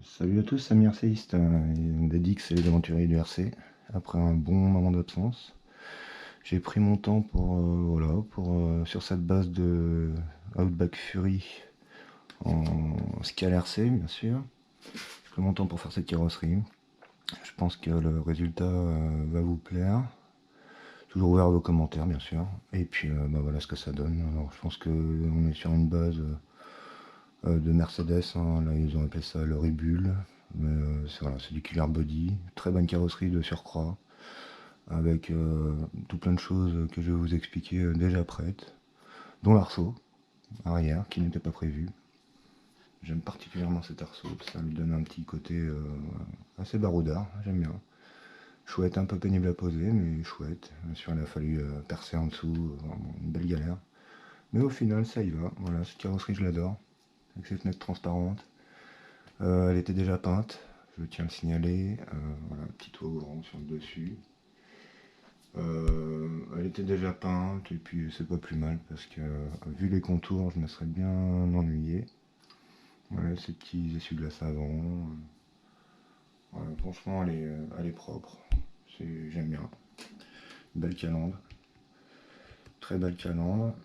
Salut à tous, Samy RCiste, des Dix et les aventuriers du RC. Après un bon moment d'absence, j'ai pris mon temps sur cette base de Outback Fury en Scal RC, bien sûr. J'ai pris mon temps pour faire cette carrosserie. Je pense que le résultat va vous plaire. Toujours ouvert à vos commentaires, bien sûr. Et puis, voilà ce que ça donne. Alors, je pense qu'on est sur une base de Mercedes, hein. Là, ils ont appelé ça le Rebul. Mais c'est du killer body. Très bonne carrosserie de surcroît, avec tout plein de choses que je vais vous expliquer déjà prêtes, dont l'arceau arrière qui n'était pas prévu. J'aime particulièrement cet arceau, ça lui donne un petit côté assez baroudard, j'aime bien. Chouette, un peu pénible à poser, mais chouette. Bien sûr, il a fallu percer en dessous, vraiment une belle galère. Mais au final, ça y va. Voilà, cette carrosserie, je l'adore, avec ses fenêtres transparentes. Elle était déjà peinte, je tiens à le signaler. Voilà, un petit toit ouvrant sur le dessus. Elle était déjà peinte, et puis c'est pas plus mal, parce que vu les contours, je me serais bien ennuyé. Voilà, ces petits essuie-glaces avant. Voilà, franchement, elle est propre. J'aime bien. Belle calandre. Très belle calandre.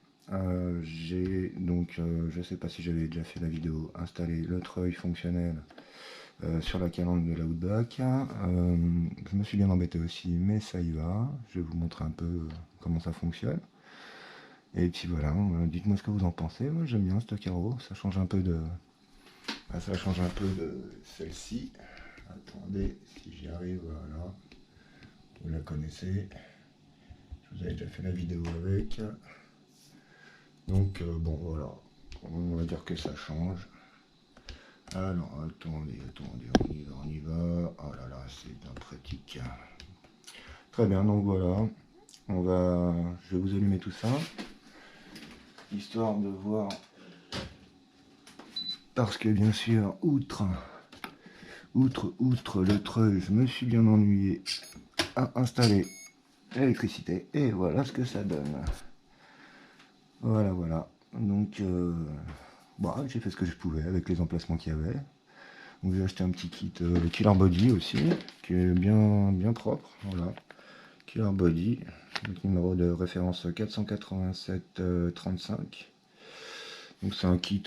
J'ai donc, je sais pas si j'avais déjà fait la vidéo, installé le treuil fonctionnel sur la calandre de la Outback. Je me suis bien embêté aussi, mais ça y va. Je vais vous montrer un peu comment ça fonctionne. Et puis voilà, dites-moi ce que vous en pensez. Moi j'aime bien ce carreau, ça change un peu de. Ah, ça change un peu de celle-ci. Attendez, si j'y arrive, voilà. Vous la connaissez. Je vous avais déjà fait la vidéo avec. Donc bon voilà. On va dire que ça change. Alors attendez, on y va. Oh là là, c'est bien pratique. Très bien, donc voilà. Je vais vous allumer tout ça, histoire de voir. Parce que bien sûr, outre le treuil, je me suis bien ennuyé à installer l'électricité. Et voilà ce que ça donne. Voilà. Donc, j'ai fait ce que je pouvais avec les emplacements qu'il y avait. Donc j'ai acheté un petit kit Killer Body aussi, qui est bien propre. Voilà, Killer Body, donc numéro de référence 487-35. Donc c'est un kit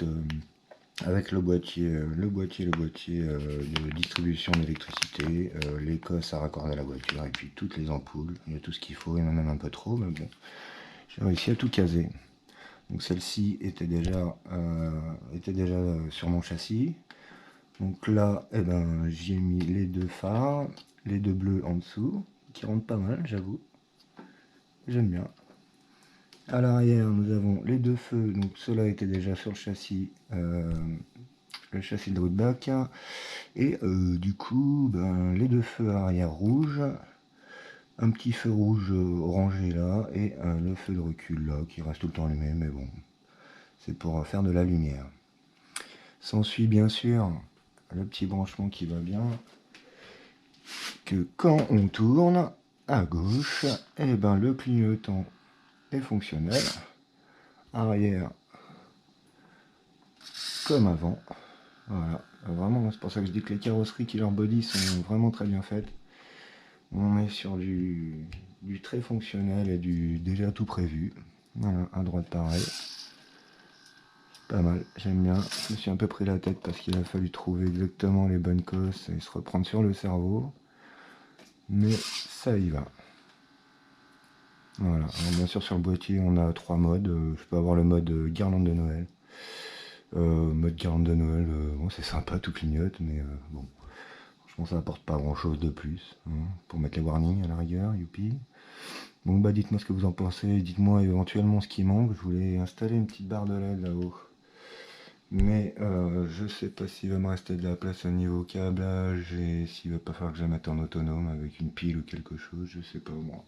avec le boîtier de distribution d'électricité, les cosses à raccorder à la voiture, et puis toutes les ampoules. Il y a tout ce qu'il faut, il y en a même un peu trop, mais bon, j'ai réussi à tout caser. Donc celle-ci était déjà sur mon châssis. Donc là, j'y ai mis les deux phares, les deux bleus en dessous, qui rendent pas mal, j'avoue. J'aime bien. À l'arrière, nous avons les deux feux, donc ceux-là étaient déjà sur le châssis de Outback. Et du coup, les deux feux arrière rouges, un petit feu rouge orangé là, et le feu de recul là, qui reste tout le temps allumé, mais bon, c'est pour faire de la lumière. S'ensuit bien sûr le petit branchement qui va bien, que quand on tourne à gauche, le clignotant est fonctionnel, arrière comme avant. Voilà, vraiment, c'est pour ça que je dis que les carrosseries Killer Body sont vraiment très bien faites. On est sur du très fonctionnel et du déjà tout prévu. Voilà, à droite pareil. Pas mal, j'aime bien. Je me suis un peu pris la tête parce qu'il a fallu trouver exactement les bonnes cosses et se reprendre sur le cerveau. Mais ça y va. Voilà, alors bien sûr sur le boîtier on a 3 modes. Je peux avoir le mode guirlande de Noël. Mode guirlande de Noël, bon, c'est sympa, tout clignote, mais bon. Franchement, ça apporte pas grand chose de plus, hein, pour mettre les warnings à la rigueur, youpi. Donc dites-moi ce que vous en pensez, dites-moi éventuellement ce qui manque. Je voulais installer une petite barre de LED là-haut, mais je sais pas s'il va me rester de la place au niveau câblage et s'il va pas falloir que je la mette en autonome avec une pile ou quelque chose, je sais pas moi.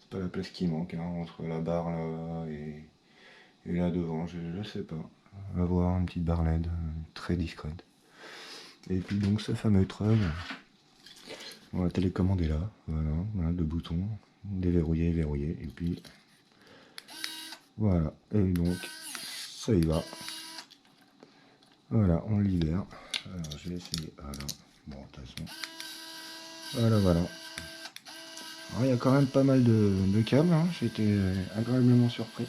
C'est pas la place qui manque, hein, entre la barre là et là devant, je sais pas. On va voir une petite barre LED très discrète. Et puis donc ce fameux treuil, on va télécommander là, voilà, deux boutons, déverrouiller, verrouiller, et puis voilà, et donc ça y va. Voilà, on le libère. Alors je vais essayer. Voilà. Bon, de toute façon. Voilà, voilà. Alors, il y a quand même pas mal de câbles, hein. J'ai été agréablement surpris.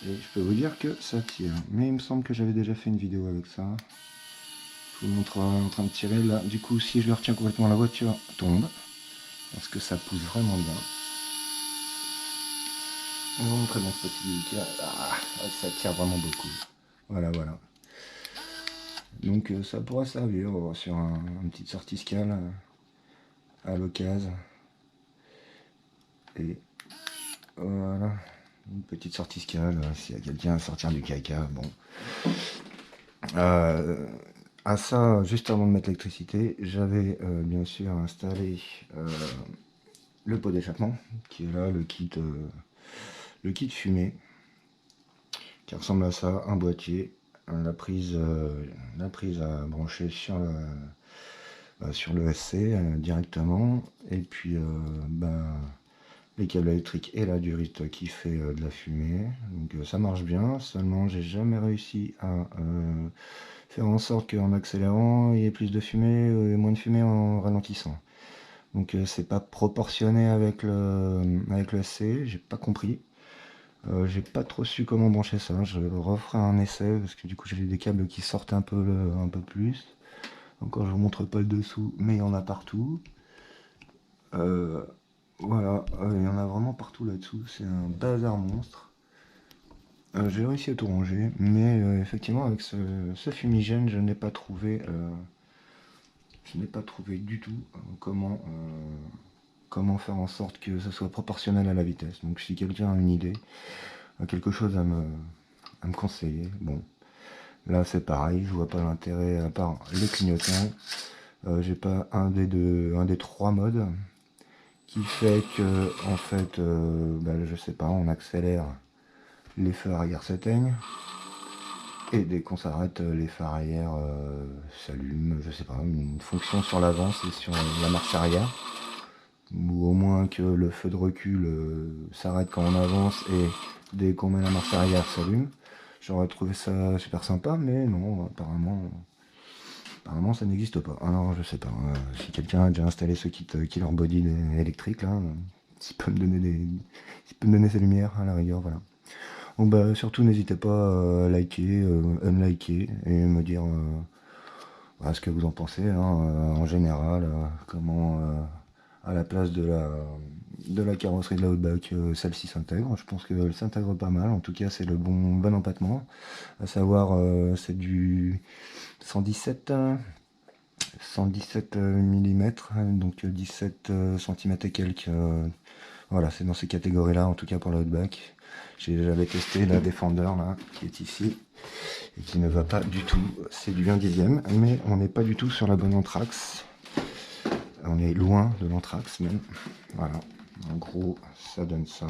Et je peux vous dire que ça tire. Mais il me semble que j'avais déjà fait une vidéo avec ça. Je vous montre en train de tirer. Là, du coup, si je le retiens complètement, la voiture tombe. Parce que ça pousse vraiment bien. Vraiment très bon ce petit câble. Ah, ça tire vraiment beaucoup. Voilà, voilà. Donc ça pourra servir sur une petite sortie scale à l'occasion. Et voilà, une petite sortie scale, s'il y a quelqu'un à sortir du caca, bon. À ça, juste avant de mettre l'électricité, j'avais bien sûr installé le pot d'échappement, qui est là, le kit fumée, qui ressemble à ça, un boîtier, la prise à brancher sur le SC directement, et puis les câbles électriques et la durite qui fait de la fumée. Donc ça marche bien, seulement j'ai jamais réussi à faire en sorte qu'en accélérant il y ait plus de fumée et moins de fumée en ralentissant. Donc c'est pas proportionné avec le SC, j'ai pas compris. J'ai pas trop su comment brancher ça, je referai un essai parce que du coup j'ai des câbles qui sortent un peu plus. Encore je vous montre pas le dessous, mais il y en a partout. Voilà, il y en a vraiment partout là-dessous, c'est un bazar monstre. J'ai réussi à tout ranger, mais effectivement avec ce fumigène, je n'ai pas trouvé du tout comment faire en sorte que ça soit proportionnel à la vitesse. Donc si quelqu'un a une idée, a quelque chose à me conseiller, bon, là c'est pareil, je vois pas l'intérêt à part les clignotants. J'ai pas un des trois modes qui fait que en fait je sais pas, on accélère, les feux arrière s'éteignent et dès qu'on s'arrête les phares arrière s'allument, je sais pas, une fonction sur l'avance et sur la marche arrière, ou au moins que le feu de recul s'arrête quand on avance et dès qu'on met la marche arrière s'allume. J'aurais trouvé ça super sympa, mais non, apparemment ça n'existe pas. Alors je sais pas, si quelqu'un a déjà installé ce kit Killer Body électrique là, s'il peut me donner ses lumières à la rigueur, voilà. Bon bah surtout n'hésitez pas à liker, unliker et me dire ce que vous en pensez, hein, en général, comment à la place de la carrosserie de la Outback, celle-ci s'intègre. Je pense qu'elle s'intègre pas mal, en tout cas c'est le bon empattement, à savoir c'est du 117 mm, donc 17 cm et quelques. Voilà, c'est dans ces catégories-là, en tout cas pour la Outback. J'avais testé la Defender là, qui est ici, et qui ne va pas du tout. C'est du 1/10, mais on n'est pas du tout sur la bonne anthrax. On est loin de l'anthrax même. Voilà, en gros, ça donne ça.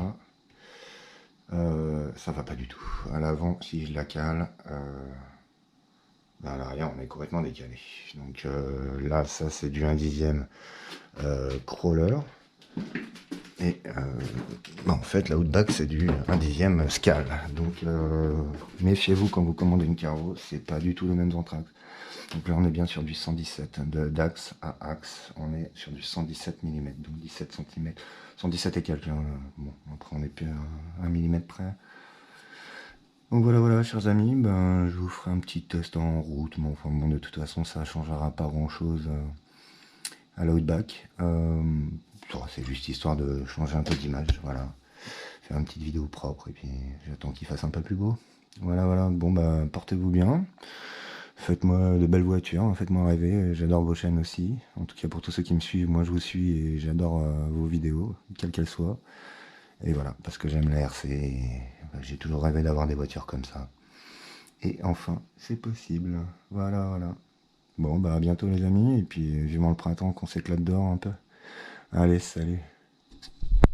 Ça va pas du tout. À l'avant, si je la cale, à l'arrière, on est complètement décalé. Donc là, ça c'est du 1/10 crawler. Et en fait, la Outback c'est du 1/10 scale. Donc méfiez-vous quand vous commandez une carreau, c'est pas du tout le même anthrax. Donc là, on est bien sur du 117 d'axe à axe. On est sur du 117 mm, donc 17 cm, 117 et quelques. Bon, après on est plus à 1 mm près. Donc voilà, chers amis, je vous ferai un petit test en route, mais enfin bon, de toute façon, ça changera pas grand-chose à la Outback. C'est juste histoire de changer un peu d'image, voilà. Faire une petite vidéo propre, et puis j'attends qu'il fasse un peu plus beau. Voilà, bon portez-vous bien. Faites-moi de belles voitures, hein, faites-moi rêver, j'adore vos chaînes aussi. En tout cas pour tous ceux qui me suivent, moi je vous suis et j'adore vos vidéos, quelles qu'elles soient. Et voilà, parce que j'aime la RC, j'ai toujours rêvé d'avoir des voitures comme ça. Et enfin, c'est possible. Voilà. Bon, à bientôt les amis, et puis vivement le printemps qu'on s'éclate dehors un peu. Allez, salut.